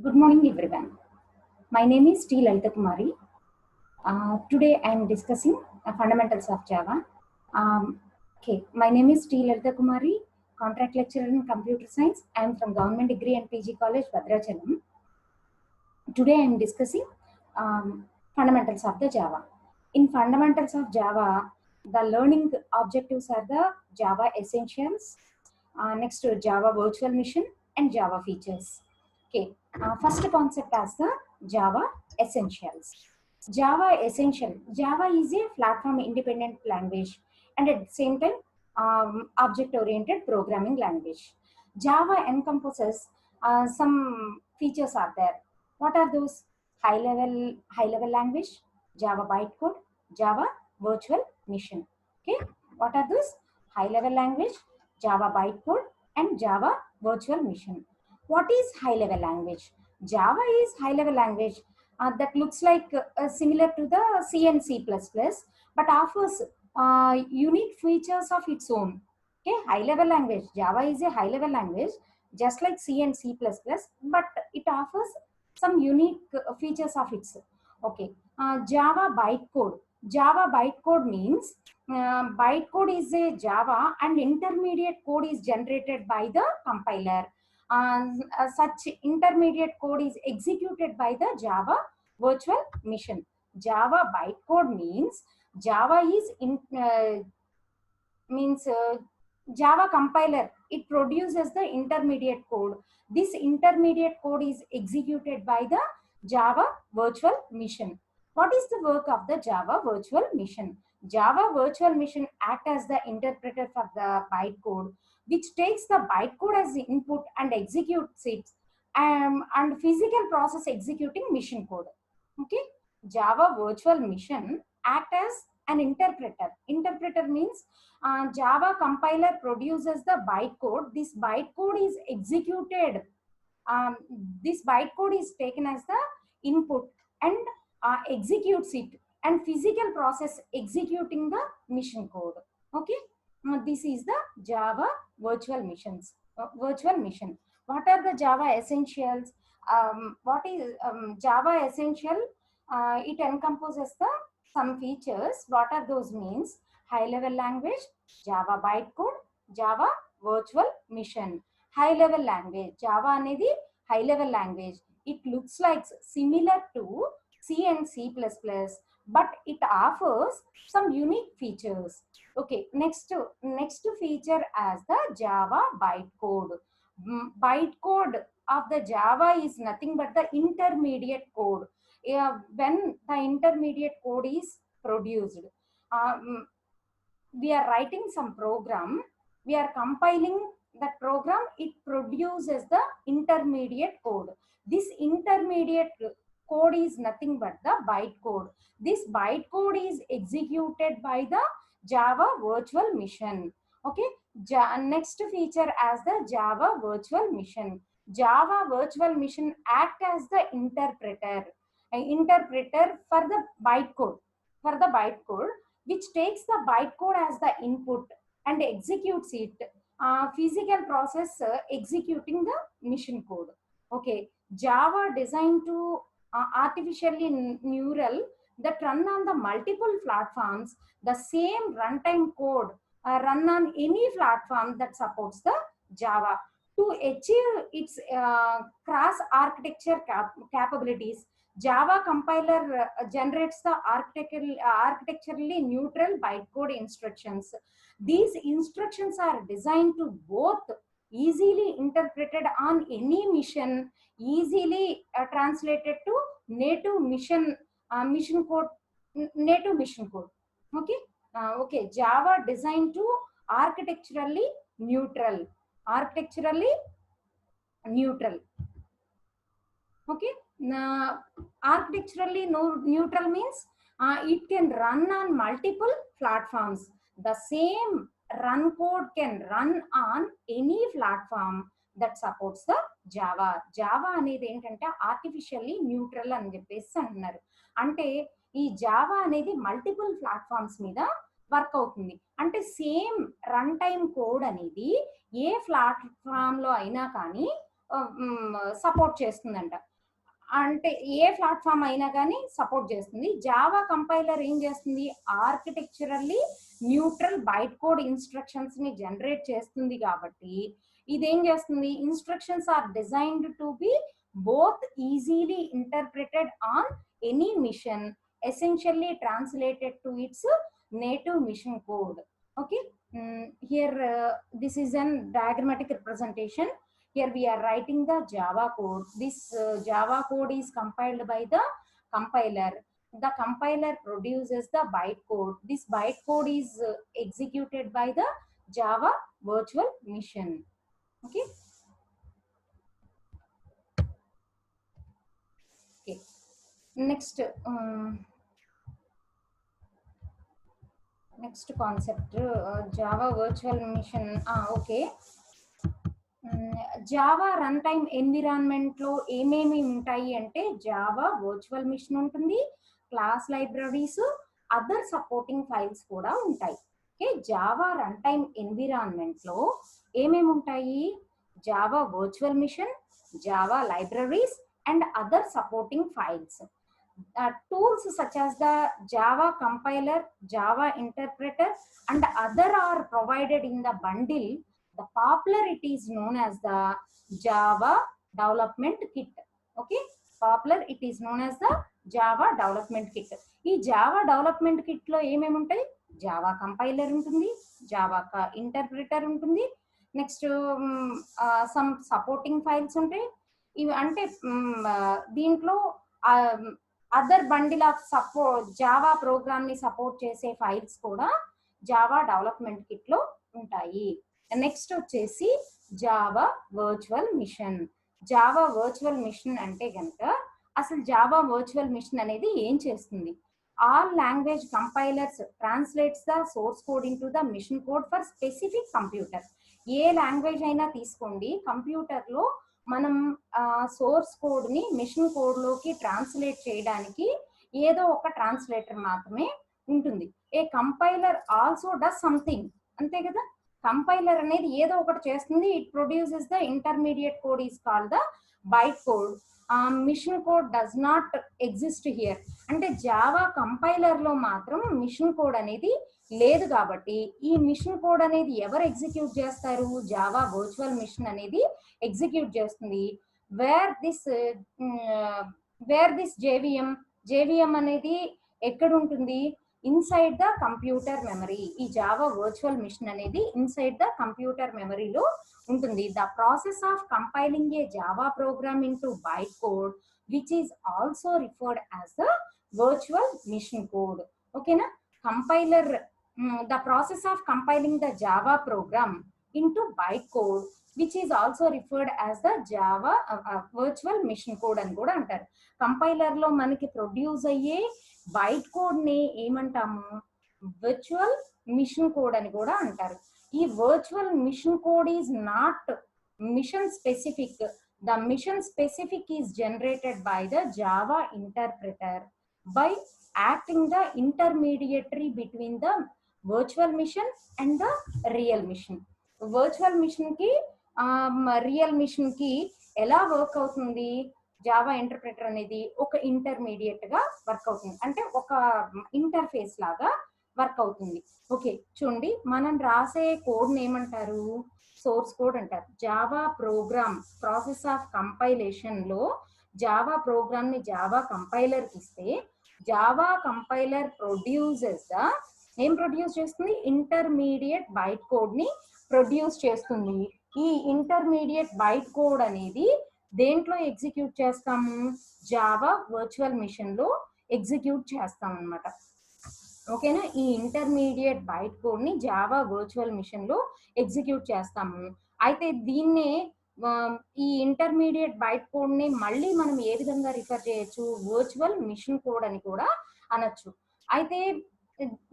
Good morning, everyone. My name is T. Lalita Kumari. Today I am discussing fundamentals of Java. My name is T. Lalita Kumari, contract lecturer in computer science. I am from Government Degree and PG College, Bhadrachalam. Today I am discussing fundamentals of the Java. In fundamentals of Java, the learning objectives are the Java essentials, next to Java virtual machine and Java features. Okay, first concept as the Java essentials. Java essential. Java is a platform independent language and at the same time object oriented programming language. Java encompasses some features are there. What are those? High level language, Java bytecode, Java virtual machine. Okay, what are those? High level language, Java bytecode and Java virtual machine. What is high level language? Java is high level language that looks like similar to the C and C++, but offers unique features of its own. Okay, high level language. Java is a high level language just like C and C++, but it offers some unique features of its. Okay, Java bytecode. Java bytecode means bytecode is a Java and intermediate code is generated by the compiler. Such intermediate code is executed by the Java virtual machine. Java bytecode means Java is Java compiler. It produces the intermediate code. This intermediate code is executed by the Java virtual machine. What is the work of the Java virtual machine? Java virtual machine act as the interpreter for the bytecode, which takes the bytecode as the input and executes it, and physical process executing machine code. Okay, Java virtual machine act as an interpreter. Interpreter means Java compiler produces the bytecode. This bytecode is executed. Um, this bytecode is taken as the input and executes it, and physical process executing the machine code. Okay, this is the Java virtual machines. Virtual machine. What are the Java essentials? What is Java essential? It encompasses the some features. What are those means? High level language, Java bytecode, Java virtual machine. High level language. Java అనేది high level language. It looks like similar to C and C++, but it offers some unique features. Okay, next feature as the Java bytecode. Bytecode of the Java is nothing but the intermediate code. When the intermediate code is produced, we are writing some program, we are compiling that program, it produces the intermediate code. This intermediate code is nothing but the bytecode. This bytecode is executed by the Java virtual machine. Okay, next feature as the Java virtual machine. Java virtual machine act as the interpreter, an interpreter for the bytecode, which takes the bytecode as the input and executes it. Physical process executing the machine code. Okay, Java designed to artificially neural that run on the multiple platforms. The same runtime code run on any platform that supports the Java. To achieve its cross architecture capabilities, Java compiler generates the architecturally neutral bytecode instructions. These instructions are designed to both easily interpreted on any mission, easily translated to native mission code, native mission code. Okay, okay. Java designed to architecturally neutral, architecturally neutral. Okay, now architecturally neutral means it can run on multiple platforms. The same run code can run on any platform that supports the Java. Java అనేది ఏంటంటే artificially neutral అని చెప్పేసి అంటున్నారు. అంటే ఈ Java అనేది multiple platforms మీద work అవుతుంది. అంటే సేమ్ రన్ టైమ్ కోడ్ అనేది ఏ ప్లాట్ఫామ్ లో అయినా కానీ సపోర్ట్ చేస్తుందంట. అంటే ఏ ప్లాట్ఫామ్ అయినా కానీ సపోర్ట్ చేస్తుంది. జావా కంపైలర్ ఏం చేస్తుంది, architecturally neutral byte code instructions ని జనరేట్ చేస్తుంది కాబట్టి ఇదేం చేస్తుంది, instructions are designed to be both easily interpreted on any mission, essentially translated to its native mission code. Okay, here this is an diagrammatic representation. Here we are writing the Java code. This Java code is compiled by the compiler. The compiler produces the bytecode. This bytecode is executed by the Java virtual machine. Okay. Okay. Next, next concept, Java virtual machine. Okay. Java run time environment లో ఏమేమి ఉంటాయి అంటే Java virtual machine ఉంటుంది, class libraries, other supporting files కూడా ఉంటాయి. Okay, Java run time environment లో ఏమేమి ఉంటాయి, Java virtual machine, Java libraries and other supporting files. Tools such as the Java compiler, Java interpreter and other are provided in the bundle. The popular it is known as the Java development kit. Okay, popular it is known as the Java development kit. ఈ Java development kit లో ఏమేమి ఉంటాయి, Java compiler ఉంటుంది, Java interpreter ఉంటుంది, next some supporting files ఉంటాయి. ఇవి అంటే దీంట్లో other bundle of Java program ని సపోర్ట్ చేసే ఫైల్స్ కూడా జావా డెవలప్మెంట్ కిట్ లో ఉంటాయి. నెక్స్ట్ వచ్చేసి Java virtual machine. Java virtual machine అంటే కనుక అసలు జావా వర్చువల్ మిషన్ అనేది ఏం చేస్తుంది, all language compilers translates the source code into the machine code for specific computer. ఏ లాంగ్వేజ్ అయినా తీసుకోండి, కంప్యూటర్ లో మనం సోర్స్ కోడ్ ని మిషన్ కోడ్ లోకి ట్రాన్స్లేట్ చేయడానికి ఏదో ఒక ట్రాన్స్లేటర్ మాత్రమే ఉంటుంది. A compiler also does something, అంతే కదా, కంపైలర్ అనేది ఏదో ఒకటి చేస్తుంది. It produces the intermediate code is called the byte code. Machine code does not exist here. అంటే జావా కంపైలర్ లో మాత్రం మిషన్ కోడ్ అనేది లేదు కాబట్టి ఈ మిషన్ కోడ్ అనేది ఎవరు ఎగ్జిక్యూట్ చేస్తారు, జావా వర్చువల్ మిషన్ అనేది ఎగ్జిక్యూట్ చేస్తుంది. వేర్ దిస్ జేవిఎం అనేది ఎక్కడ ఉంటుంది, ఇన్సైడ్ ద కంప్యూటర్ మెమరీ. ఈ జావా వర్చువల్ మిషన్ అనేది ఇన్సైడ్ ద కంప్యూటర్ మెమరీలో ఉంటుంది. The process of compiling a Java program into byte code which is also referred as the virtual machine code. ఓకేనా, compiler the process of compiling the Java program into bytecode which is also referred as the Java virtual machine code అని కూడా అంటారు. Compiler లో మనకి produce అయ్యే byte code ని ఏమంటాము, virtual machine code అని కూడా అంటారు. ఈ virtual machine code is not machine specific. The machine specific is generated by the Java interpreter by acting the intermediary between the virtual machine and the real machine. virtual machine ki real machine ki ఎలా work అవుతుంది, Java interpreter అనేది ఒక intermediate గా work అవుతుంది, అంటే ఒక interface లాగా work అవుతుంది. ఓకే, చూడండి మనం రాసే కోడ్ ని ఏమంటారు, సోర్స్ కోడ్ అంటారు. Java programme process of compilation లో జావా ప్రోగ్రామ్ ని జావా కంపైలర్ కి ఇస్తే జావా కంపైలర్ ప్రొడ్యూసెస్ ద ఏం ప్రొడ్యూస్ చేస్తుంది, ఇంటర్మీడియట్ బైట్ కోడ్ ని ప్రొడ్యూస్ చేస్తుంది. ఈ ఇంటర్మీడియట్ బైట్ కోడ్ అనేది దేంట్లో ఎగ్జిక్యూట్ చేస్తాము, జావా వర్చువల్ మిషన్ లో ఎగ్జిక్యూట్ చేస్తాం అన్నమాట. ఓకేనా, ఈ ఇంటర్మీడియట్ బైట్ కోడ్ ని జావా వర్చువల్ మిషన్ లో ఎగ్జిక్యూట్ చేస్తాము. అయితే దీన్నే ఈ ఇంటర్మీడియట్ బైట్ కోడ్ ని మళ్ళీ మనం ఏ విధంగా రిఫర్ చేయొచ్చు, వర్చువల్ మిషన్ కోడ్ అని కూడా అనొచ్చు. అయితే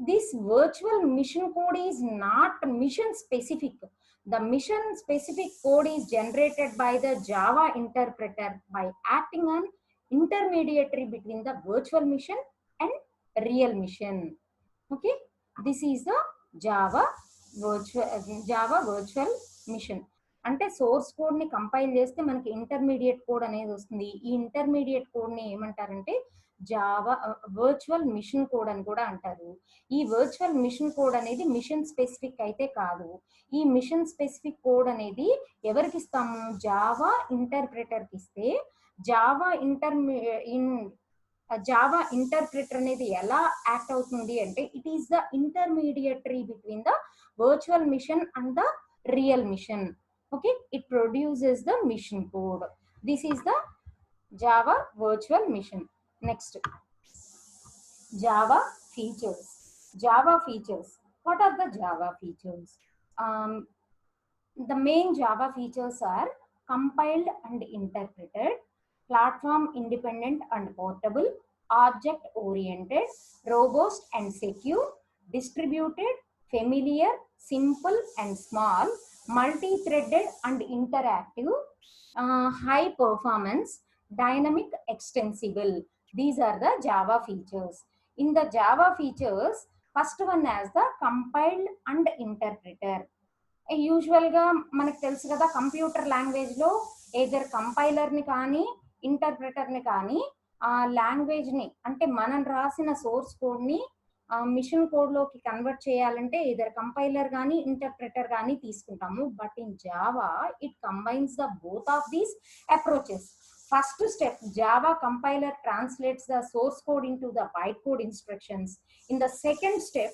this virtual machine code is not machine specific. The machine specific code is generated by the Java interpreter by acting on intermediary between the virtual machine and real machine. Okay, this is the Java virtual machine. అంటే source code ని compile చేస్తే మనకి intermediate code అనేది వస్తుంది. ఈ intermediate code ని ఏమంటారంటే Java virtual machine code అని కూడా అంటారు. ఈ వర్చువల్ మిషన్ కోడ్ అనేది మిషన్ స్పెసిఫిక్ అయితే కాదు. ఈ మిషన్ స్పెసిఫిక్ కోడ్ అనేది ఎవరికి ఇస్తాము? జావా ఇంటర్ప్రిటర్ కి ఇస్తే జావా జావా ఇంటర్ప్రిటర్ అనేది ఎలా యాక్ట్ అవుతుంది అంటే it is the intermediary between the virtual machine and the real machine. Okay, it produces the mission code. This is the Java virtual mission. Next, Java features. Java features. What are the Java features? The main Java features are compiled and interpreted, platform independent and portable, object oriented, robust and secure, distributed, familiar, simple and small, multi-threaded and interactive, high performance, dynamic, extensible. These are the Java features. In the Java features, first one as the compiled and interpreter. Usual గా మనకు తెలుసు కదా, computer language లో either compiler ని కానీ interpreter ని కానీ ఆ లాంగ్వేజ్ ని అంటే మనం రాసిన సోర్స్ కోడ్ ని మిషన్ కోడ్ లోకి కన్వర్ట్ చేయాలంటే ఏదర్ కంపైలర్ కానీ ఇంటర్ప్రిటర్ కానీ తీసుకుంటాము. But in Java it combines the both of these approaches. First step, Java compiler translates the source code into the bytecode instructions. In the second step,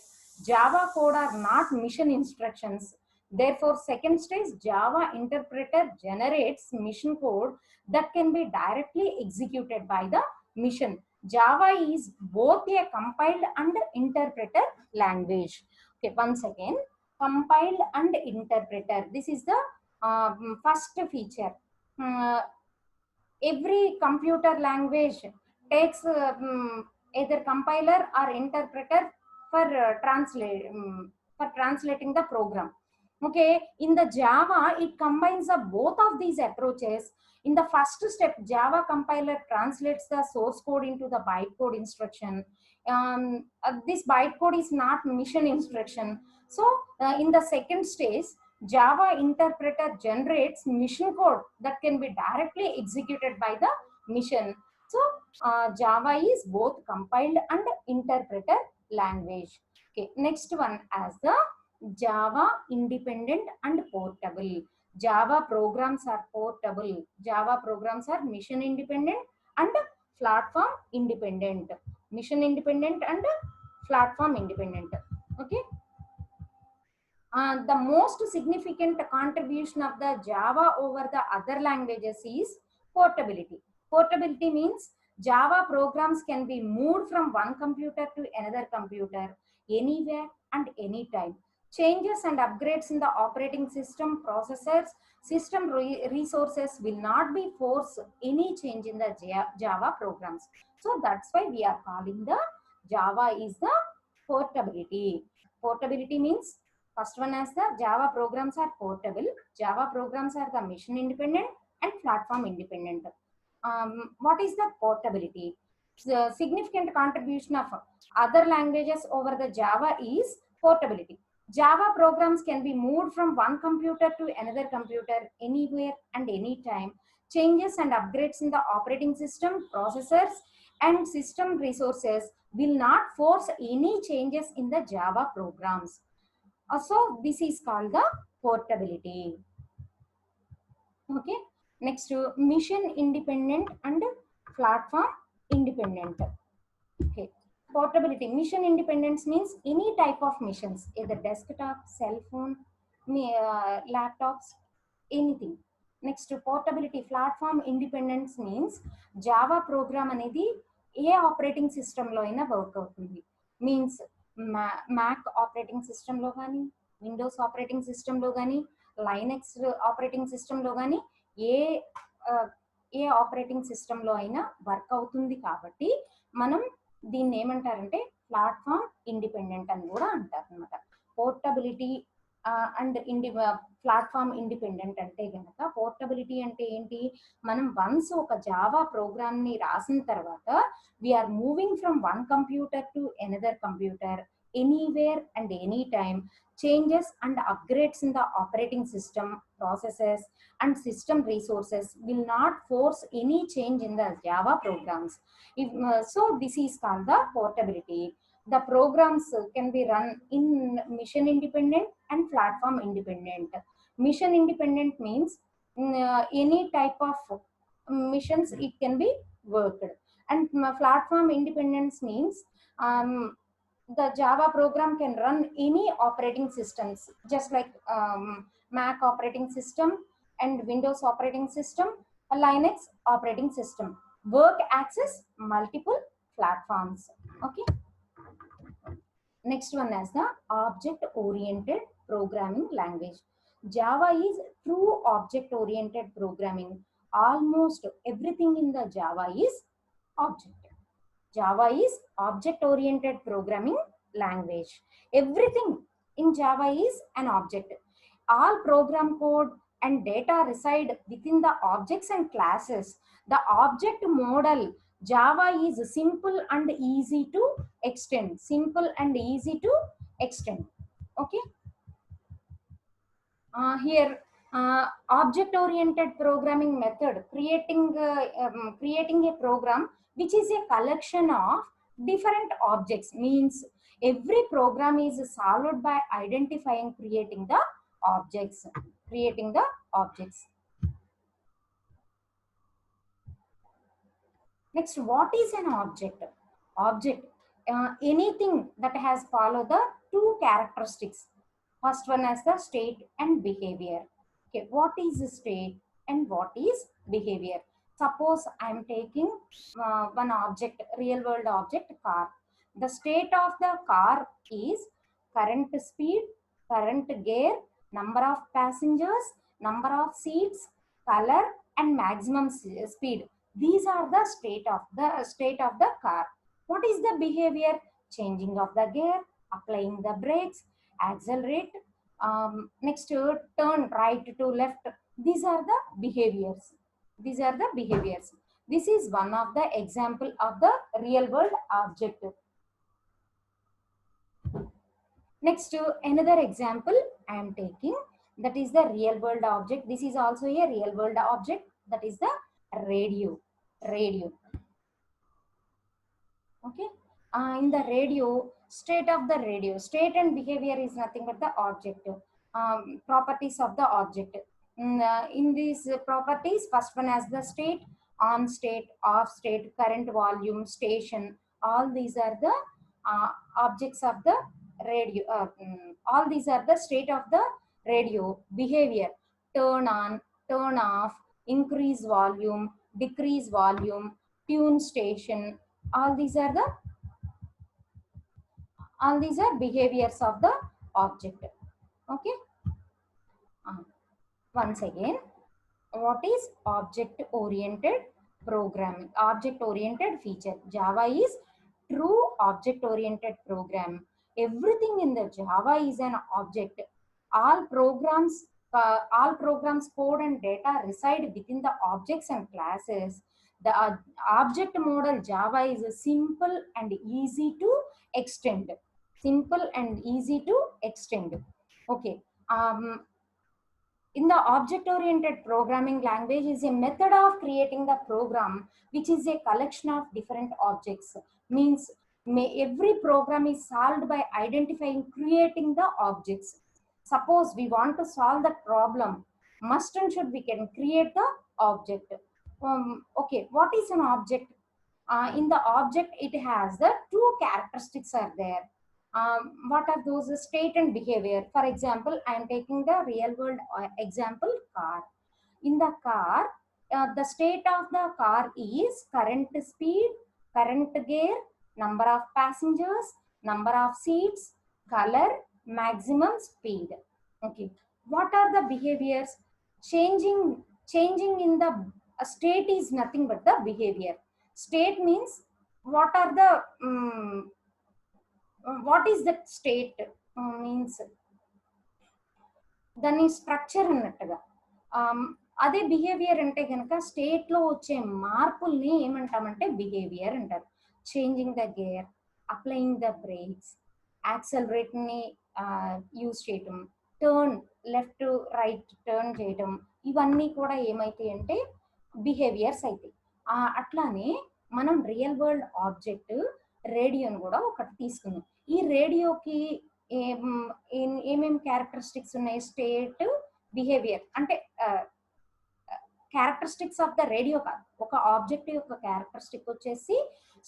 Java code are not mission instructions. Therefore, second stage, Java interpreter generates mission code that can be directly executed by the mission. Java is both a compiled and interpreter language. Okay, once again, compiled and interpreter. This is the first feature. Every computer language takes either compiler or interpreter for translating the program. Okay, in the Java it combines the both of these approaches. In the first step, Java compiler translates the source code into the bytecode instruction. This bytecode is not mission instruction. So in the second stage, Java interpreter generates mission code that can be directly executed by the mission. So Java is both compiled and interpreter language. Okay, next one as the Java independent and portable. Java programs are portable. Java programs are mission independent and platform independent. Mission independent and platform independent. Okay. The most significant contribution of the Java over the other languages is portability. Portability means Java programs can be moved from one computer to another computer anywhere and anytime. Changes and upgrades in the operating system, processors, system resources will not be force any change in the Java programs. So that's why we are calling the Java is the portability. Portability means first one as the Java programs are portable. Java programs are the mission independent and platform independent. What is the portability? The significant contribution of other languages over the Java is portability. Java programs can be moved from one computer to another computer anywhere and anytime. Changes and upgrades in the operating system, processors, and system resources will not force any changes in the Java programs. So this is called the portability. Okay, next to mission independent and platform independent. Okay, portability. Mission independence means any type of missions, either desktop, cell phone, laptops, anything. Next to portability. Platform independence means Java program అనేది ఏ operating సిస్టంలో అయినా work అవుతుంది. Means Mac operating సిస్టంలో కానీ, Windows operating సిస్టంలో కానీ, Linux operating సిస్టంలో కానీ ఏ ఆపరేటింగ్ సిస్టంలో అయినా వర్క్ అవుతుంది. కాబట్టి మనం దీన్ని ఏమంటారంటే ప్లాట్ఫామ్ ఇండిపెండెంట్ అని కూడా అంటారు అనమాట. పోర్టబిలిటీ అండ్ ప్లాట్ఫామ్ ఇండిపెండెంట్ అంటే కనుక, పోర్టబిలిటీ అంటే ఏంటి, మనం వన్స్ ఒక జావా ప్రోగ్రామ్ ని రాసిన తర్వాత we're moving from one computer to another computer anywhere and anytime. Changes and upgrades in the operating system, processes, and system resources will not force any change in the Java programs. So this is called the portability. The programs can be run in mission independent and platform independent. Mission independent means any type of missions it can be worked, and platform independence means the Java program can run any operating systems, just like Mac operating system and Windows operating system, a Linux operating system. Work access multiple platforms. Okay. Next one is the object-oriented programming language. Java is true object-oriented programming. Almost everything in the Java is object. Java is object-oriented programming language. Everything in Java is an object. All program code and data reside within the objects and classes. The object model Java is simple and easy to extend. Simple and easy to extend. Okay. Here, object-oriented programming method, creating a program which is a collection of different objects, means every program is solved by identifying, creating the objects. Next, what is an object? Object, anything that has followed the two characteristics. First one is the state and behavior. Okay, what is the state and what is behavior? Suppose I am taking one object, real world object, car. The state of the car is current speed, current gear, number of passengers, number of seats, color, and maximum speed. These are the state of the car. What is the behavior? Changing of the gear, applying the brakes, accelerate, next to turn right to left. These are the behaviors. These are the behaviors. This is one of the example of the real world object. Next to another example I am taking, that is the real world object. This is also a real world object, that is the radio. Okay. In the radio, state of the radio, state and behavior is nothing but the object, properties of the object. In these properties, first one has the state, on state, off state, current, volume, station. All these are the objects of the radio. All these are the state of the radio. Behavior, turn on, turn off, increase volume, decrease volume, tune station. All these are behaviors of the object. Okay. Once again, what is object oriented programming? Object oriented feature. Java is true object oriented program. Everything in the Java is an object. All programs code and data reside within the objects and classes. The object model Java is simple and easy to extend. Simple and easy to extend. Okay. In the object-oriented programming language is a method of creating the program which is a collection of different objects. Means every program is solved by identifying, creating the objects. Suppose we want to solve the problem, must and should we can create the object. Okay, what is an object? In the object, it has the two characteristics are there. What are those? State and behavior. For example, I am taking the real world example, car. In the car, the state of the car is current speed, current gear, number of passengers, number of seats, color, maximum speed. Okay. What are the behaviors? Changing in the state is nothing but the behavior. State means what are the what is that state? Means దాని structure అన్నట్టుగా. అదే behaviour అంటే కనుక స్టేట్లో వచ్చే మార్పుల్ని ఏమంటామంటే behaviour అంటారు. Changing the gear, applying the brakes, యాక్సలరేట్ని యూజ్ చేయటం, turn left to right turn చేయటం, ఇవన్నీ కూడా ఏమైతాయి అంటే బిహేవియర్స్ అవుతాయి. అట్లానే మనం రియల్ వరల్డ్ ఆబ్జెక్ట్ రేడియోని కూడా ఒకటి తీసుకుందాం. ఈ రేడియోకి ఏమేమి క్యారెక్టరిస్టిక్స్ ఉన్నాయి? State, behaviour. అంటే క్యారెక్టరిస్టిక్స్ ఆఫ్ ద రేడియో కాదు, ఒక ఆబ్జెక్ట్ యొక్క క్యారెక్టరిస్టిక్ వచ్చేసి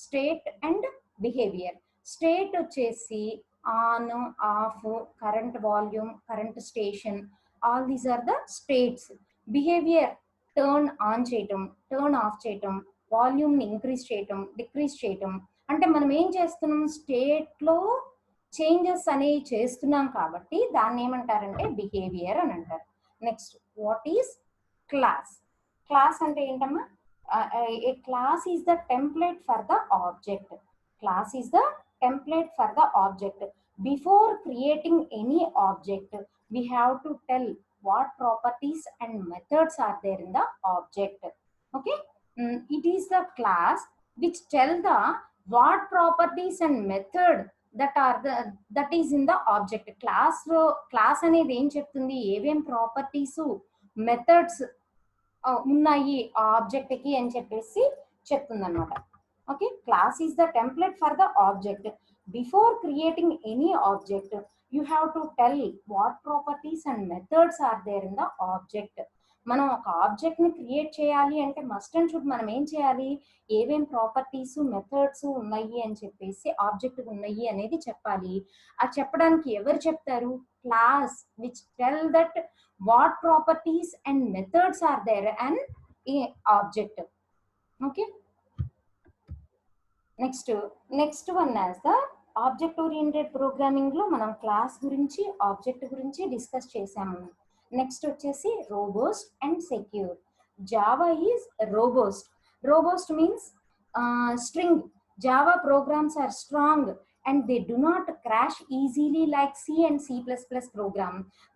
స్టేట్ అండ్ బిహేవియర్. స్టేట్ వచ్చేసి on, off, current volume, current station, all these are the states. Behaviour turn on చేయటం, టర్న్ ఆఫ్ చేయటం, వాల్యూమ్ని ఇంక్రీజ్ చేయటం, డిక్రీజ్ చేయటం. అంటే మనం ఏం చేస్తున్నాం? స్టేట్లో చేంజెస్ అనేవి చేస్తున్నాం కాబట్టి దాన్ని ఏమంటారంటే బిహేవియర్ అని అంటారు. Next, what is class? Class అంటే ఏంటమ్మా? A class is the template for the object. Class is the template for the object. Before creating any object, we have to tell what properties and methods are there in the object. Okay, it is the class which tell the what properties and method that is in the object. class అనేది ఏం చెప్తుంది? ఏవేం properties, methods ఉన్నాయి ఆ object కి అని చెప్పేసి చెప్తుంది అనమాట. Okay, class is the template for the object. Before creating any object, you have to tell what properties and methods are there in the object. మనం ఒక ఆబ్జెక్ట్ ని క్రియేట్ చేయాలి అంటే మస్ట్ అండ్ షుడ్ మనం ఏం చేయాలి? ఏవేం ప్రాపర్టీస్, మెథడ్స్ ఉన్నాయి అని చెప్పేసి ఆబ్జెక్ట్ ఉన్నాయి అనేది చెప్పాలి. అది చెప్పడానికి ఎవరు చెప్తారు? Class which tell that what properties and methods are there and a object. Okay, next one as the object oriented programming లో మనం క్లాస్ గురించి, ఆబ్జెక్ట్ గురించి డిస్కస్ చేసాము. నెక్స్ట్ వచ్చేసి robust and secure. Java is robust. Robust means string. Java programs are strong and they do not crash easily like C and C++ program.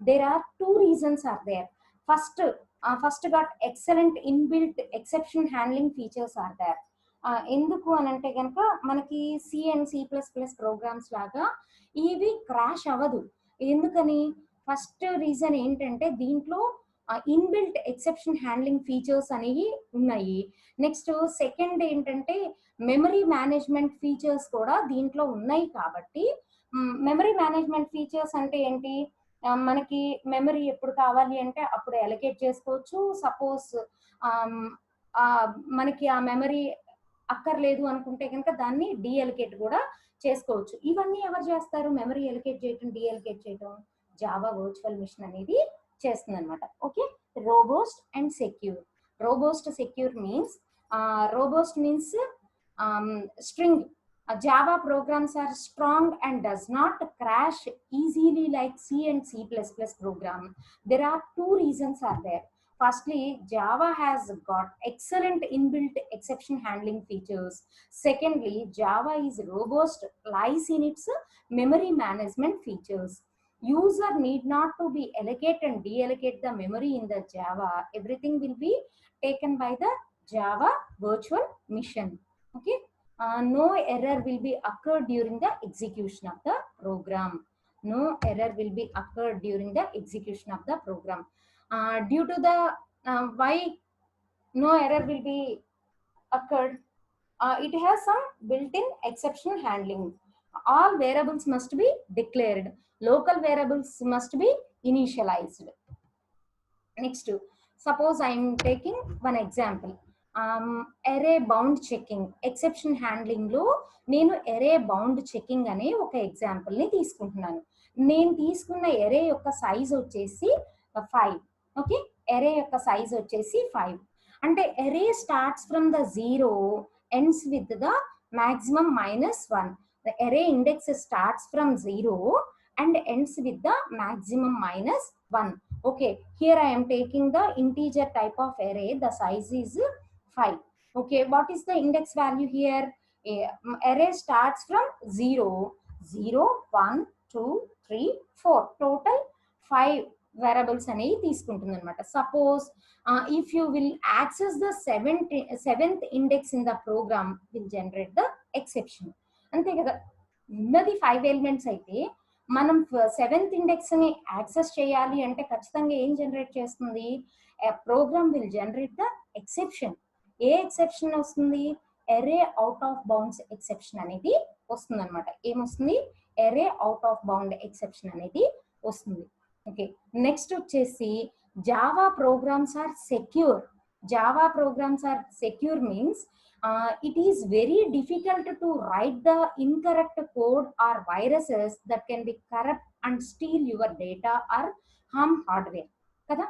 There are two reasons are there. First got excellent inbuilt exception handling features are there. ఎందుకు అని అంటే కనుక మనకి C and C plus plus programs లాగా ఇవి crash అవ్వదు. ఎందుకని? First reason ఏంటంటే దీంట్లో ఇన్బిల్ట్ ఎక్సెప్షన్ హ్యాండ్లింగ్ ఫీచర్స్ అనేవి ఉన్నాయి. నెక్స్ట్ సెకండ్ ఏంటంటే మెమరీ మేనేజ్మెంట్ ఫీచర్స్ కూడా దీంట్లో ఉన్నాయి. కాబట్టి మెమరీ మేనేజ్మెంట్ ఫీచర్స్ అంటే ఏంటి? మనకి మెమరీ ఎప్పుడు కావాలి అంటే అప్పుడు అలొకేట్ చేసుకోవచ్చు. సపోజ్ మనకి ఆ మెమరీ అక్కర్లేదు అనుకుంటే కనుక దాన్ని డీఅలొకేట్ కూడా చేసుకోవచ్చు. ఇవన్నీ ఎవరు చేస్తారు? మెమరీ అలొకేట్ చేయటం, డీఅలొకేట్ చేయటం జావా వర్చువల్ మిషన్ అనేది చేస్తుంది అనమాట. Okay, robust and secure. Robust means string. Java programs are strong and does not crash easily like C and C++ program. There are two reasons are there. Firstly, Java has got excellent inbuilt exception handling features. Secondly, Java is robust, lies in its memory management features. User need not to be allocate and deallocate the memory in the Java. Everything will be taken by the Java virtual machine. Okay, no error will be occurred during the execution of the program. No error will be occurred during the execution of the program. Due to the why no error will be occurred, it has some built-in exception handling. All variables must be declared. Local variables must be initialized. Next, suppose I am taking one example. Array bound checking, exception handling లో నేను ఎరే bound checking అనే ఒక example ని తీసుకుంటున్నాను. నేను తీసుకున్న ఎరే యొక్క size వచ్చేసి 5. ఓకే, ఎరే యొక్క సైజ్ వచ్చేసి 5. అంటే array starts from the 0 ends with the maximum -1. The array index starts from 0 and ends with the maximum -1. Okay, here I am taking the integer type of array. The size is 5. Okay, what is the index value here? Array starts from 0, 1, 2, 3, 4. Total 5 variables అనేవి తీసుకుంటుంది అనమాట. Suppose if you will access the 7th index in the program, will generate the exception. అంతే కదా. ఉన్నది 5 elements అయితే మనం 7th index ని access చేయాలి అంటే ఖచ్చితంగా ఏం జనరేట్ చేస్తుంది? Program will generate the exception. ఏ ఎక్సెప్షన్ వస్తుంది? Array out of bounds exception అనేది వస్తుంది అనమాట. ఏమొస్తుంది? Array out of bound exception అనేది వస్తుంది. ఓకే, నెక్స్ట్ వచ్చేసి Java programs are secure. Java programs are secure means it is very difficult to write the incorrect code or viruses that can be corrupt and steal your data or harm hardware kada.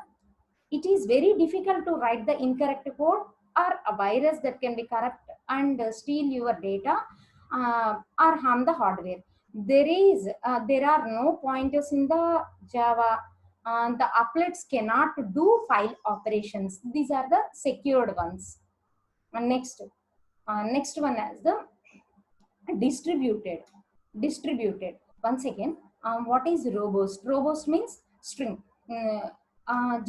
It is very difficult to write the incorrect code or a virus that can be corrupt and steal your data or harm the hardware. There are no pointers in the Java. The applets cannot do file operations. These are the secured ones. And next one is the distributed. Once again, what is robust? Robust means string.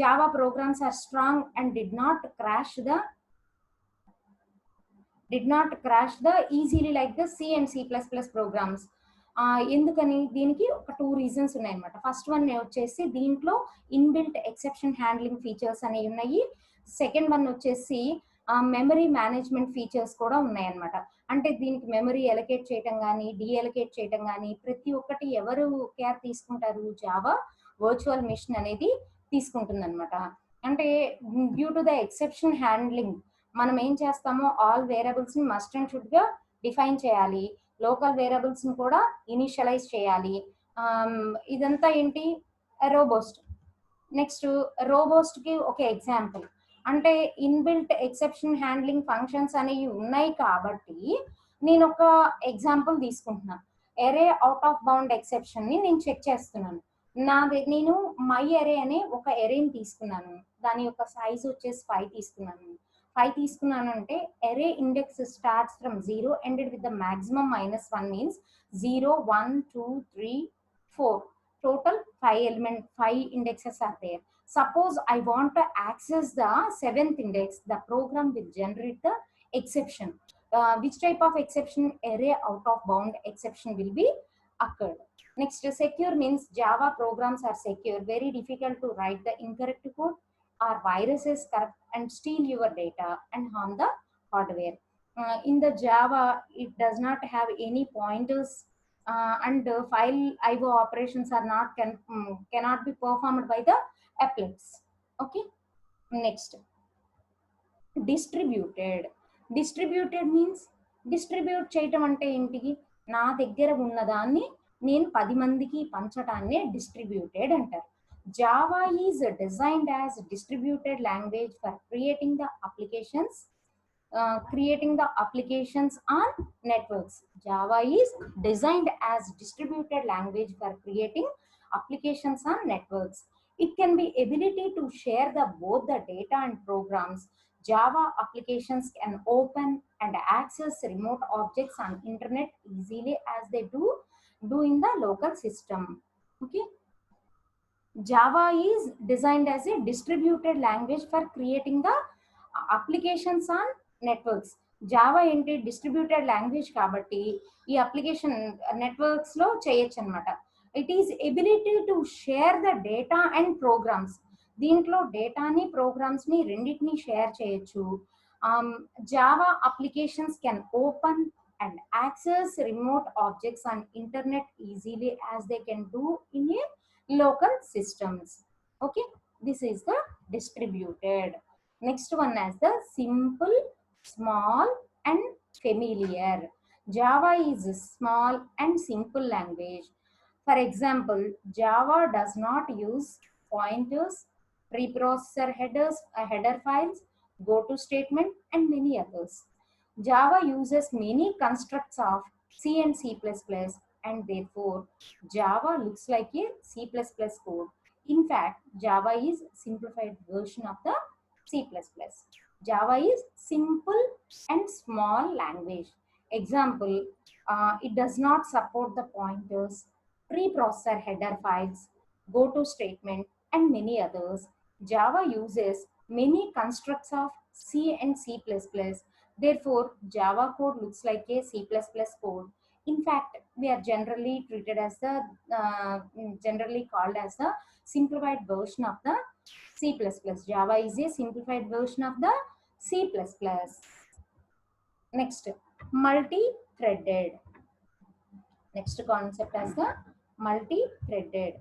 Java programs are strong and did not crash easily like the C and C++ programs. ఎందుకని? దీనికి ఒక 2 reasons ఉన్నాయన్నమాట. First one వచ్చేసి దీంట్లో inbuilt exception handling features అనేవి ఉన్నాయి. Second one వచ్చేసి memory management features కూడా ఉన్నాయన్నమాట. అంటే దీనికి మెమరీ ఎలకేట్ చేయటం కానీ డీఎలకేట్ చేయటం కానీ ప్రతి ఒక్కటి ఎవరు కేర్ తీసుకుంటారు? జావా వర్చువల్ మిషన్ అనేది తీసుకుంటుంది అనమాట. అంటే due to the exception handling మనం ఏం చేస్తామో ఆల్ వేరియబుల్స్ ని మస్ట్ అండ్ షుడ్ గా డిఫైన్ చేయాలి, లోకల్ వేరియబుల్స్ ని కూడా ఇనిషియలైజ్ చేయాలి. ఇదంతా ఏంటి? రోబోస్ట్. నెక్స్ట్ రోబోస్ట్ కి ఒక ఎగ్జాంపుల్ అంటే ఇన్బిల్ట్ ఎక్సెప్షన్ హ్యాండ్లింగ్ ఫంక్షన్స్ అనేవి ఉన్నాయి కాబట్టి నేను ఒక ఎగ్జాంపుల్ తీసుకుంటున్నాను. ఎరే అవుట్ ఆఫ్ బౌండ్ ఎక్సెప్షన్ ని నేను చెక్ చేస్తున్నాను. నేను మై ఎరే అనే ఒక ఎరేని తీసుకున్నాను. దాని యొక్క సైజ్ వచ్చేసి 5 తీసుకున్నాను. 5 తీసుకున్నాను అంటే array index starts from 0 ended with the maximum -1 means 0 1 2 3 4 total 5 indexes are there. Suppose I want to access the 7th index, the program will generate the exception. Which type of exception? Array out of bound exception will be occurred. Next, secure means Java programs are secure, very difficult to write the incorrect code or viruses corrupt and steal your data and harm the hardware. In the Java, it does not have any pointers and file IO operations are not cannot be performed by the applets. Okay, next, distributed means distribute చేయటం అంటే ఏంటి? నా దగ్గర ఉన్నదాన్ని నేను 10 మందికి పంచడాన్నే distributed అంటారు. Java is designed as distributed language for creating the applications on networks. Java is designed as distributed language for creating applications on networks. It can be ability to share both the data and programs. Java applications can open and access remote objects on internet easily as they do in the local system. Okay, Java is designed as a distributed language for creating the applications on networks. Java ఏంటి? Distributed language కాబట్టి ఈ application networks లో చేయొచ్చు అనమాట. It is ability to share the data and programs. దీంట్లో డేటాని programs ని రెండింటిని షేర్ చేయొచ్చు. Java applications can open and access remote objects on internet easily as they can do in a local systems. Okay, this is the distributed. Next one is the simple, small and familiar. Java is a small and simple language. For example, Java does not use pointers, preprocessor header files, goto statement and many others. Java uses many constructs of C and C++, and therefore Java looks like a C++ code. In fact, Java is simplified version of the C++. Java is simple and small language. Example, it does not support the pointers, preprocessor header files, goto statement and many others. Java uses many constructs of C and C++. Therefore, Java code looks like a C++ code. In fact, we are generally treated as the generally called as the simplified version of the C++. Java is a simplified version of the C++. Next, multi-threaded. Next concept as the multi-threaded.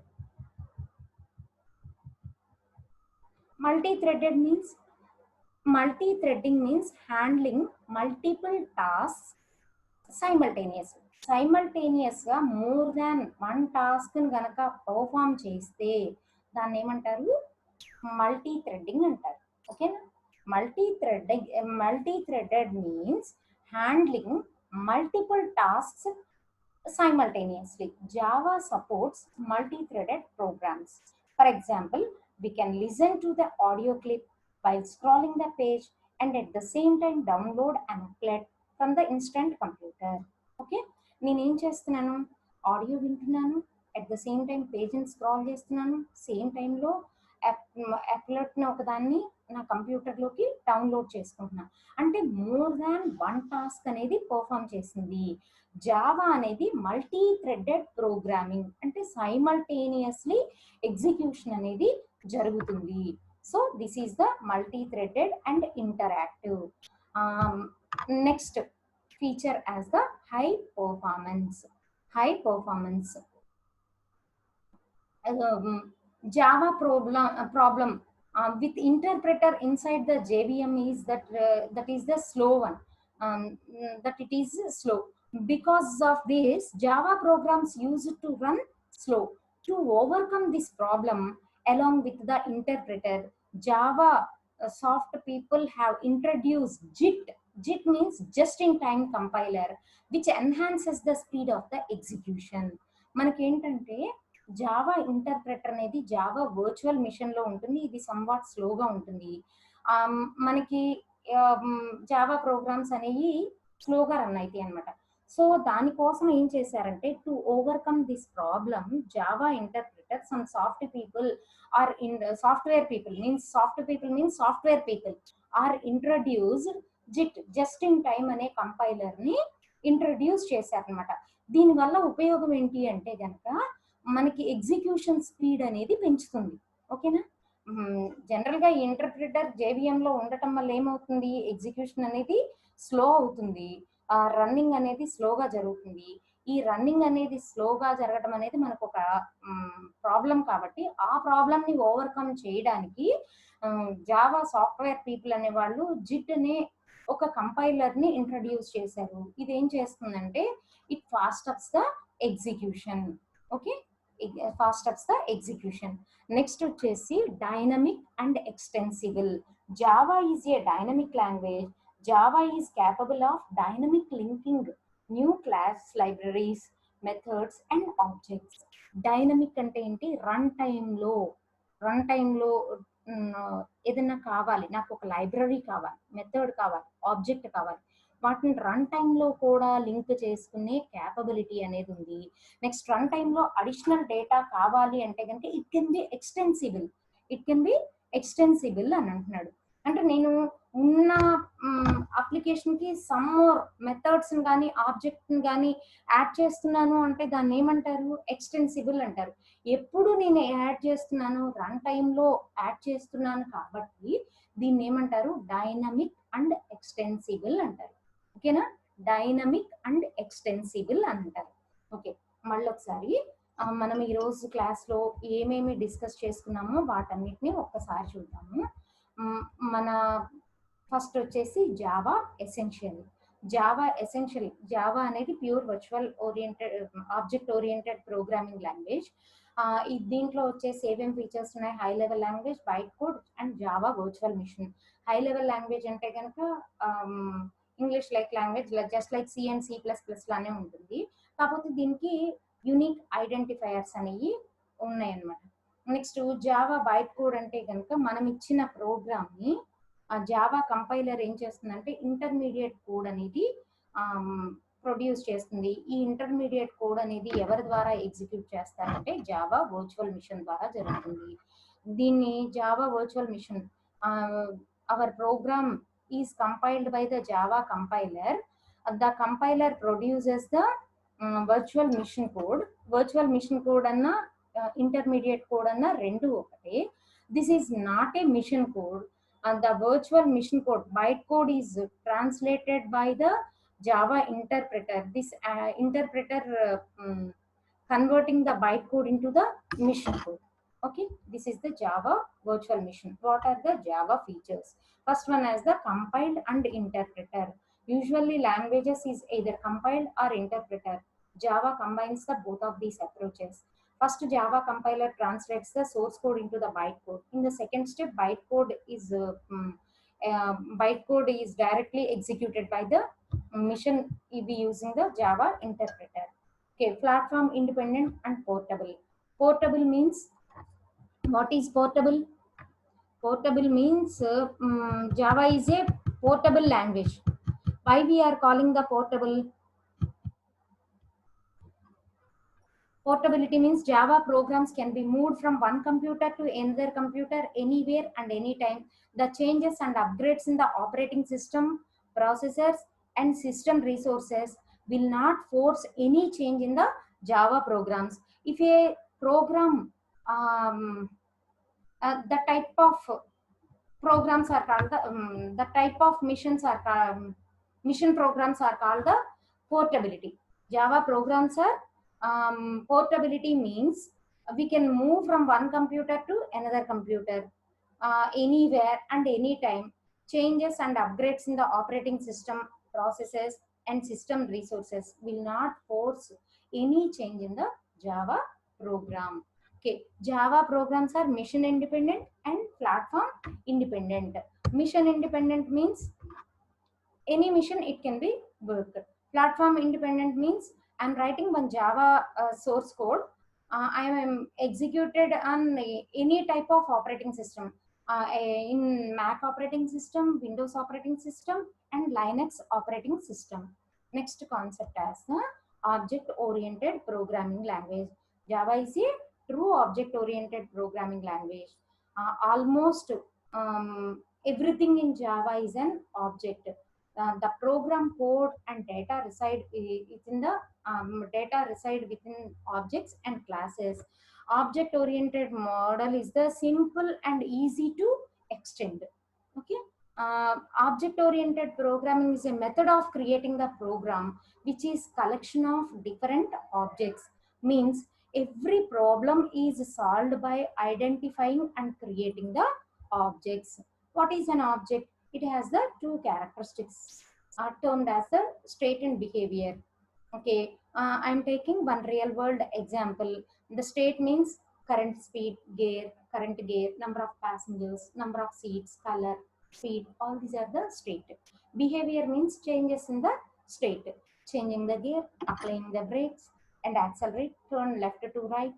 Multi-threading means handling multiple tasks simultaneous గా more than one task గనక perform చేస్తే దాన్ని ఏమంటారు, multi threading అంటారు. ఓకేనా. Multi threaded means handling multiple tasks simultaneously. Java supports multi-threaded programs. For example, we can listen to the audio clip while scrolling the page and at the same time download an applet from the instant computer. Okay, నేను ఏం చేస్తున్నాను, audio వింటున్నాను, at the same time పేజ్ని scroll చేస్తున్నాను, same టైంలో అప్లెట్ని ఒకదాన్ని నా కంప్యూటర్లోకి డౌన్లోడ్ చేసుకుంటున్నాను. అంటే మోర్ దాన్ వన్ టాస్క్ అనేది పర్ఫామ్ చేసింది. జావా అనేది మల్టీ థ్రెడెడ్ ప్రోగ్రామింగ్, అంటే సైమల్టేనియస్లీ ఎగ్జిక్యూషన్ అనేది జరుగుతుంది. So this is the multi threaded and interactive. Next feature as the high performance. Java problem with interpreter inside the JVM is that is the slow one, that it is slow. Because of this, Java programs used to run slow. To overcome this problem, along with the interpreter, Java soft people have introduced JIT. JIT means just in time compiler, which enhances the speed of the execution. మనకి ఏంటంటే Java interpreter అనేది Java virtual machine లో ఉంటుంది. ఇది somewhat స్లోగా ఉంటుంది. మనకి Java programmes అనేవి స్లోగా రన్ అవుతాయి అనమాట. సో దానికోసం ఏం చేశారంటే, to overcome this problem, Java interpreter some software people are introduced JIT, just in time అనే కంపైలర్ ని ఇంట్రడ్యూస్ చేశారనమాట. దీనివల్ల ఉపయోగం ఏంటి అంటే గనక మనకి ఎగ్జిక్యూషన్ స్పీడ్ అనేది పెంచుతుంది. ఓకేనా. జనరల్ గా ఇంటర్ప్రిటర్ JVM లో ఉండటం వల్ల ఏమవుతుంది, ఎగ్జిక్యూషన్ అనేది స్లో అవుతుంది, రన్నింగ్ అనేది స్లోగా జరుగుతుంది. ఈ రన్నింగ్ అనేది స్లోగా జరగడం అనేది మనకు ఒక ప్రాబ్లం. కాబట్టి ఆ ప్రాబ్లమ్ ని ఓవర్కమ్ చేయడానికి జావా సాఫ్ట్వేర్ పీపుల్ అనే వాళ్ళు JIT అనే ఒక కంపైలర్ ని ఇంట్రడ్యూస్ చేశారు. ఇది ఏం చేస్తుందంటే, it fast ups the execution. Okay, fast ups the execution. Next వచ్చేసి dynamic and extensible. Java is a dynamic language. Java is capable of dynamic linking new class libraries, methods and objects. Dynamic అంటే ఏంటి, run టైంలో ఏదైనా కావాలి, నాకు ఒక library కావాలి, method కావాలి, ఆబ్జెక్ట్ కావాలి, వాటిని రన్ టైంలో కూడా లింక్ చేసుకునే క్యాపబిలిటీ అనేది ఉంది. నెక్స్ట్ రన్ టైంలో అడిషనల్ డేటా కావాలి అంటే కనుక ఇట్ కెన్ బి ఎక్స్టెన్సిబుల్ అని అంటున్నాడు. అంటే నేను ఉన్న అప్లికేషన్కి సమ్ మోర్ మెథడ్స్ కానీ ఆబ్జెక్ట్ని కానీ యాడ్ చేస్తున్నాను అంటే దాన్ని ఏమంటారు, ఎక్స్టెన్సిబుల్ అంటారు. ఎప్పుడు నేను యాడ్ చేస్తున్నాను, రన్ టైంలో యాడ్ చేస్తున్నాను కాబట్టి దీన్ని ఏమంటారు, డైనమిక్ అండ్ ఎక్స్టెన్సిబుల్ అంటారు. ఓకేనా, డైనమిక్ అండ్ ఎక్స్టెన్సిబుల్ అని అంటారు. ఓకే, మళ్ళీ ఒకసారి మనం ఈరోజు క్లాస్లో ఏమేమి డిస్కస్ చేసుకున్నామో వాటన్నిటిని ఒక్కసారి చూద్దాము. మన ఫస్ట్ వచ్చేసి జావా ఎసెన్షియల్. జావా అనేది pure virtual object oriented programming language. దీంట్లో వచ్చేసి ఏమేమి ఫీచర్స్ ఉన్నాయి, high level language, byte code and Java virtual machine. High level language అంటే కనుక English like language, just like C and C++ లానే ఉంటుంది. కాకపోతే దీనికి యూనిక్ ఐడెంటిఫైయర్స్ అనేవి ఉన్నాయన్నమాట. నెక్స్ట్ జావా బైట్ కోడ్ అంటే కనుక మనం ఇచ్చిన ప్రోగ్రామ్ని జావా కంపైలర్ ఏం చేస్తుందంటే ఇంటర్మీడియట్ కోడ్ అనేది ప్రొడ్యూస్ చేస్తుంది. ఈ ఇంటర్మీడియట్ కోడ్ అనేది ఎవరి ద్వారా ఎగ్జిక్యూట్ చేస్తారంటే జావా వర్చువల్ మిషన్ ద్వారా జరుగుతుంది. దీన్ని Java virtual machine, our program is compiled by the Java compiler. The compiler produces the virtual mission code anna intermediate code anna rendu okate. This is not a mission code, and the virtual mission code bytecode is translated by the Java interpreter. This interpreter converting the bytecode into the mission code. Okay, this is the Java virtual machine. What are the Java features? First one is the compiled and interpreter. Usually languages is either compiled or interpreter. Java combines the both of these approaches. First, Java compiler translates the source code into the bytecode. In the second step, bytecode is directly executed by the machine using the Java interpreter. Okay, platform independent and portable. Portable means, what is portable? Portable means Java is a portable language. Why we are calling the portable? Portability means Java programs can be moved from one computer to another computer anywhere and anytime. The changes and upgrades in the operating system, processors, and system resources will not force any change in the Java programs. If a program, the type of programs are called the type of missions are mission programs are called the portability. Java programs are portability means we can move from one computer to another computer anywhere and anytime. Changes and upgrades in the operating system, processes, and system resources will not force any change in the Java program. Okay, Java programs are mission independent and platform independent. Mission independent means any mission it can be worked. Platform independent means I'm writing one Java source code. I am executed on any type of operating system. In Mac operating system, Windows operating system, and Linux operating system. Next concept as the object-oriented programming language. Java is a true object-oriented programming language. Almost everything in Java is an object. The program code and data reside within the data reside within objects and classes. Object oriented model is the simple and easy to extend. Okay, object oriented programming is a method of creating the program which is collection of different objects. Means every problem is solved by identifying and creating the objects. What is an object? It has the two characteristics termed as the state and behavior. Okay, I'm taking one real world example. The state means current speed, current gear, number of passengers, number of seats, color, speed, all these are the state. Behavior means changes in the state, changing the gear, applying the brakes, and accelerate, turn left to right,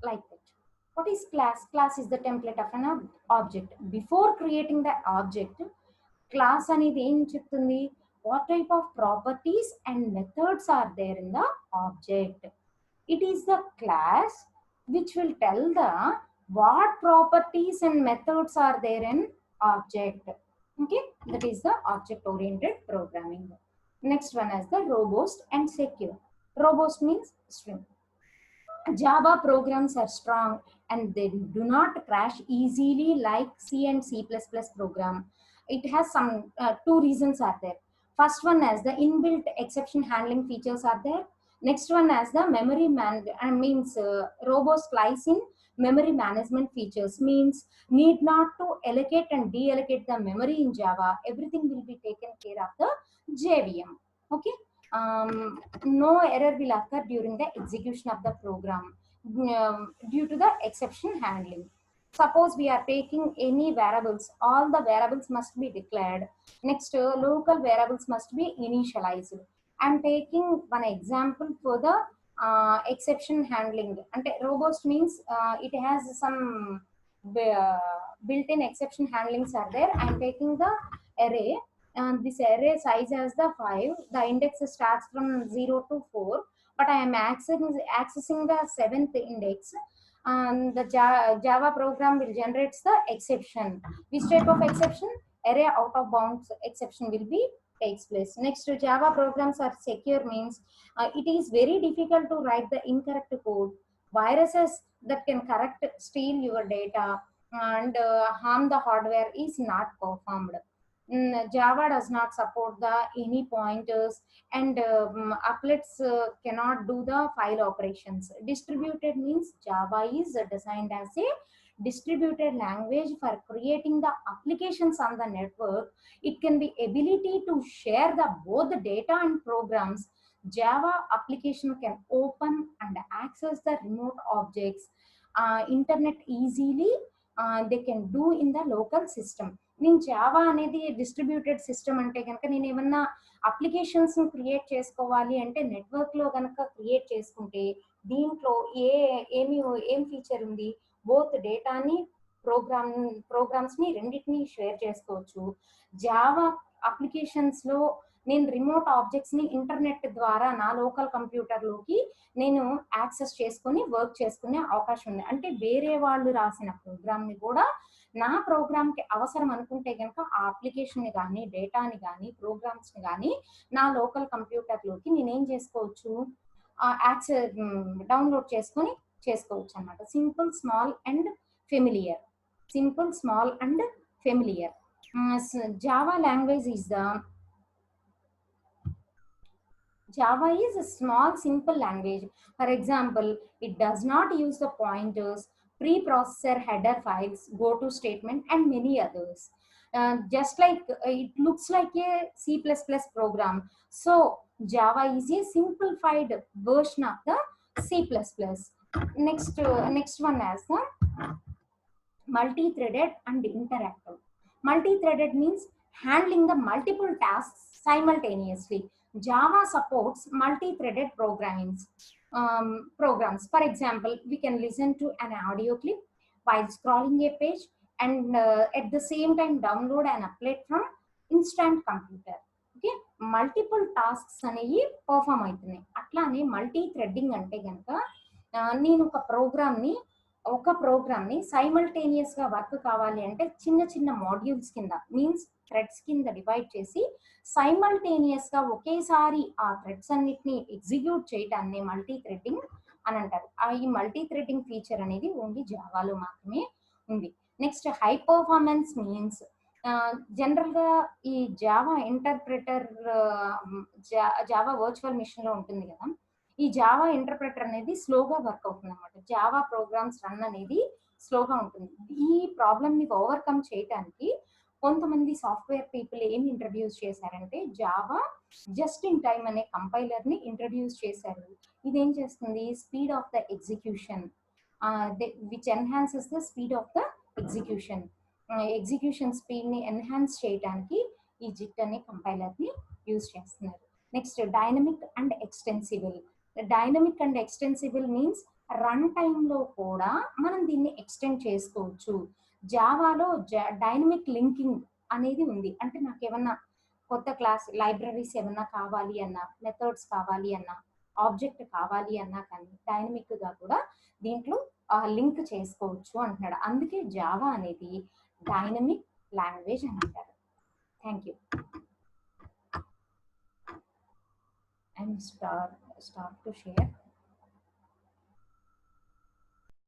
like that. What is class? Class is the template of an object. Before creating the object, class అనేది ఏం చెప్తుంది? What type of properties and methods are there in the object? It is the class which will tell the what properties and methods are there in object. Okay, that is the object oriented programming. Next one is the robust and secure. Robust means string. Java programs are strong and they do not crash easily like C and C++ program. It has some two reasons are there. First one is the inbuilt exception handling features are there. Next one is the robust lies in memory management features. Means need not to allocate and deallocate the memory in Java. Everything will be taken care of the JVM. Okay. No error will occur during the execution of the program due to the exception handling. Suppose we are taking any variables, all the variables must be declared. Next, local variables must be initialized. I am taking one example for the exception handling. And robust means it has some built-in exception handlings are there. I am taking the array. This array size has the 5. The index starts from 0 to 4, but I am accessing the 7th index. The Java program will generate the exception. Which type of exception? Array out of bounds exception will be takes place. Next, Java programs are secure means it is very difficult to write the incorrect code. Viruses that can correct, steal your data, and harm the hardware is not performed. Java does not support the any pointers, and applets cannot do the file operations. Distributed means Java is designed as a distributed language for creating the applications on the network. It can be ability to share the both the data and programs. Java application can open and access the remote objects, internet easily. They can do in the local system. నేను Java అనేది distributed system అంటే కనుక నేను ఏమన్నా applications create చేసుకోవాలి అంటే network లో కనుక క్రియేట్ చేసుకుంటే దీంట్లో ఏం ఫీచర్ ఉంది, బోత్ డేటాని ప్రోగ్రామ్స్ ని రెండింటిని షేర్ చేసుకోవచ్చు. జావా అప్లికేషన్స్ లో నేను రిమోట్ ఆబ్జెక్ట్స్ ని ఇంటర్నెట్ ద్వారా నా లోకల్ కంప్యూటర్ లోకి నేను యాక్సెస్ చేసుకుని వర్క్ చేసుకునే అవకాశం ఉంది. అంటే వేరే వాళ్ళు రాసిన ప్రోగ్రామ్ ని కూడా నా ప్రోగ్రామ్ కి అవసరం అనుకుంటే కనుక ఆ అప్లికేషన్ ని కానీ డేటాని కానీ ప్రోగ్రామ్స్ ని కానీ నా లోకల్ కంప్యూటర్ లోకి నేనేం చేసుకోవచ్చు, యాక్సెస్ డౌన్లోడ్ చేసుకొని చేసుకోవచ్చు అనమాట. Simple small and familiar. Simple small and familiar. Java language is the Java is a small, simple language. For example, it does not use the pointers, preprocessor header files, go-to statement, and many others. Just like it looks like a C++ program. So, Java is a simplified version of the C++. Next one is the multi-threaded and interactive. Multi-threaded means handling the multiple tasks simultaneously. Java supports multi-threaded programs. For example, we can listen to an audio clip while scrolling a page and at the same time download an applet from instant computer. Okay, multiple tasks అనేవి perform అవుతున్నాయి. అట్లానే multi threading అంటే కనుక నేను ఒక programme ని simultaneous గా work కావాలి అంటే చిన్న చిన్న మాడ్యూల్స్ కింద మీన్స్ థ్రెడ్స్ కింద డివైడ్ చేసి సైమల్టేనియస్ గా ఒకేసారి ఆ థ్రెడ్స్ అన్నిటిని ఎగ్జిక్యూట్ చేయటాన్ని మల్టీ థ్రెడ్డింగ్ అని అంటారు. ఈ మల్టీ థ్రెడ్డింగ్ ఫీచర్ అనేది ఓన్లీ జావాలో మాత్రమే ఉంది. Next high performance means general గా ఈ Java interpreter Java virtual machine లో ఉంటుంది కదా, ఈ జావా ఇంటర్ప్రెటర్ అనేది స్లోగా వర్క్ అవుతుంది అనమాట. జావా ప్రోగ్రామ్స్ రన్ అనేది స్లోగా ఉంటుంది. ఈ ప్రాబ్లమ్ ని ఓవర్కమ్ చేయడానికి కొంతమంది సాఫ్ట్వేర్ పీపుల్ ఏమి ఇంట్రడ్యూస్ చేశారంటే జావా జస్ట్ ఇన్ టైమ్ అనే కంపైలర్ ని ఇంట్రడ్యూస్ చేశారు. ఇదేం చేస్తుంది, speed of the execution which enhances the speed of the execution speed ని ఎన్హాన్స్ చేయడానికి ఈ జిట్ అనే కంపైలర్ ని యూజ్ చేస్తున్నారు. Next dynamic and extensible. Dynamic and extensible means run time లో కూడా మనం దీన్ని ఎక్స్టెండ్ చేసుకోవచ్చు. జావాలో డైనమిక్ లింకింగ్ అనేది ఉంది. అంటే నాకు ఏమన్నా కొత్త క్లాస్ లైబ్రరీస్ ఏమన్నా కావాలి అన్నా, మెథడ్స్ కావాలి అన్నా, ఆబ్జెక్ట్ కావాలి అన్నా కానీ డైనమిక్ గా కూడా దీంట్లో లింక్ చేసుకోవచ్చు అంటున్నాడు. అందుకే జావా అనేది డైనమిక్ లాంగ్వేజ్ అని అంటారు. Thank you. I'm start to share.